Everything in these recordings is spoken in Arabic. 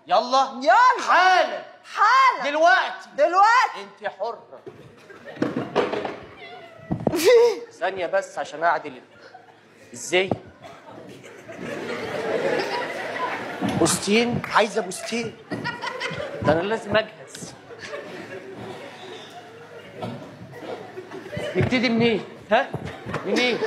يلا يلا حالا حالا دلوقتي انت حرة. ثانية بس عشان اعدل. ازاي؟ بوستين؟ عايزة بوستين؟ ده انا لازم اجهز. نبتدي منين؟ ها؟ منين؟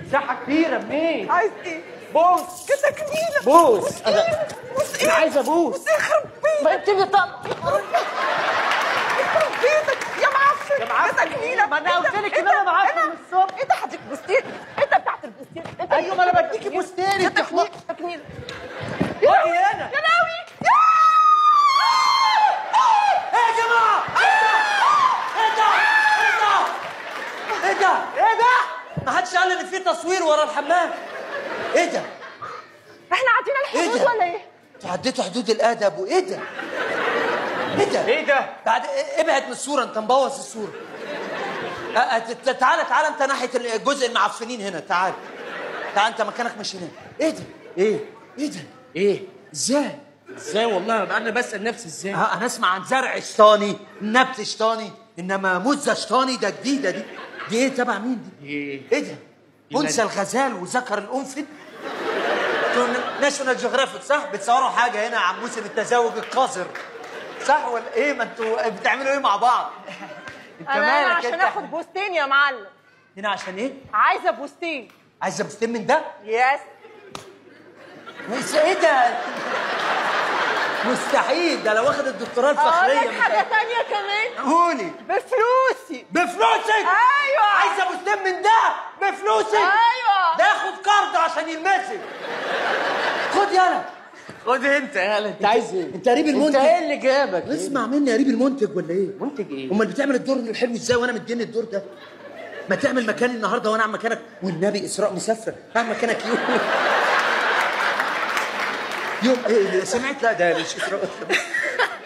مساحة كبيرة منين؟ عايز ايه؟ بوس كده كبيرة. بوس بوس ايه؟ انا عايزة بوس. بوس يخرب بيتك. ما ابتدي طب. يخرب بيتك يا معفن. يا معفن كده كبيرة. ما انا قلت لك ان انا معفن من الصبح. انت هديك بوستين. انت بتاعت البوستين. انت ايوه ما انا بديكي بوستين. انت تكميل. يا هنا يا لهوي. ايه يا جماعة؟ ايه ده؟ ما حدش قال ان في تصوير ورا الحمام. ايه ده؟ احنا عدينا الحدود ولا ايه؟ انتوا عديتوا حدود الادب وايه ده؟ ايه ده؟ بعد ابعد من الصورة، انت مبوظ الصورة. تعالى انت ناحية الجزء المعفنين هنا. تعال انت مكانك مش هنا. ايه ده؟ ايه ده؟ ازاي والله انا بسأل نفسي ازاي؟ انا اسمع عن زرع شطاني، نبت شطاني، انما مزة شطاني ده جديدة دي ايه تبع مين دي؟ ايه ده؟ انثى الغزال وذكر الانفد؟ ناشونال جيوغرافيك صح؟ بتصوروا حاجة هنا عن موسم التزاوج القذر صح ولا ايه؟ ما انتوا بتعملوا ايه مع بعض؟ انا عشان اخد بوستين يا معلم. هنا عشان ايه؟ عايزة بوستين. عايزة بوستين من ده؟ يس. ايه ده؟ مستحيل، ده لو واخد الدكتوراه الفخريه. اقول لك حاجه تانية كمان. قولي. بفلوسي. ايوه عايزه بوستين من ده بفلوسك. ايوه ده ياخد كارد عشان يلمسك. خد يلا خد انت يلا. انت عايز ايه؟ انت قريب المنتج. انت ايه اللي جابك؟ اسمع مني، قريب المنتج ولا ايه؟ منتج ايه؟ امال بتعمل الدور الحلو ازاي وانا مديني الدور ده؟ ما تعمل مكاني النهارده وانا اعمل مكانك. والنبي اسراء مسافره اعمل مكانك يوم ايه سمعت؟ لا ده مش اسراء.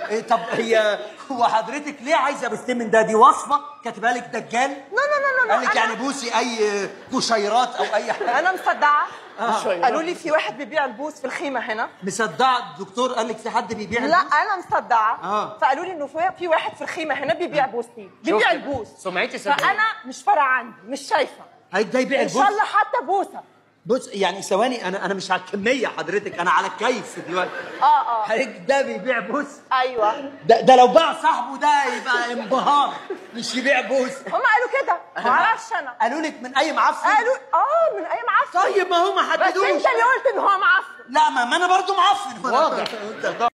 إيه طب هو حضرتك ليه عايزه بوستين من ده؟ دي وصفه كاتبها لك دجال؟ لا قال لك يعني بوسي اي كشيرات او اي حاجه. انا مصدعه. قالوا لي في واحد بيبيع البوس في الخيمه هنا. مصدعه؟ الدكتور قال لك في حد بيبيع البوس؟ لا انا مصدعه. فقالوا لي انه في واحد في الخيمه هنا بيبيع بوستين، بيبيع البوس. سمعتي صدقني. فانا مش فارقه عندي، مش شايفه. ده يبيع البوس؟ ان شاء الله حتى بوسه. بص يعني ثواني، انا مش على الكميه حضرتك، انا على الكيف دلوقتي. حضرتك ده بيبيع بوس؟ ايوه. ده لو باع صاحبه ده يبقى انبهار، مش يبيع بوس. هم قالوا كده، ما اعرفش انا. قالوا لك من اي معفن؟ قالوا من اي معفن. طيب ما هو ما حددوش. بس انت اللي قلت ان هو معفن. لا ما انا برضو معفن. واضح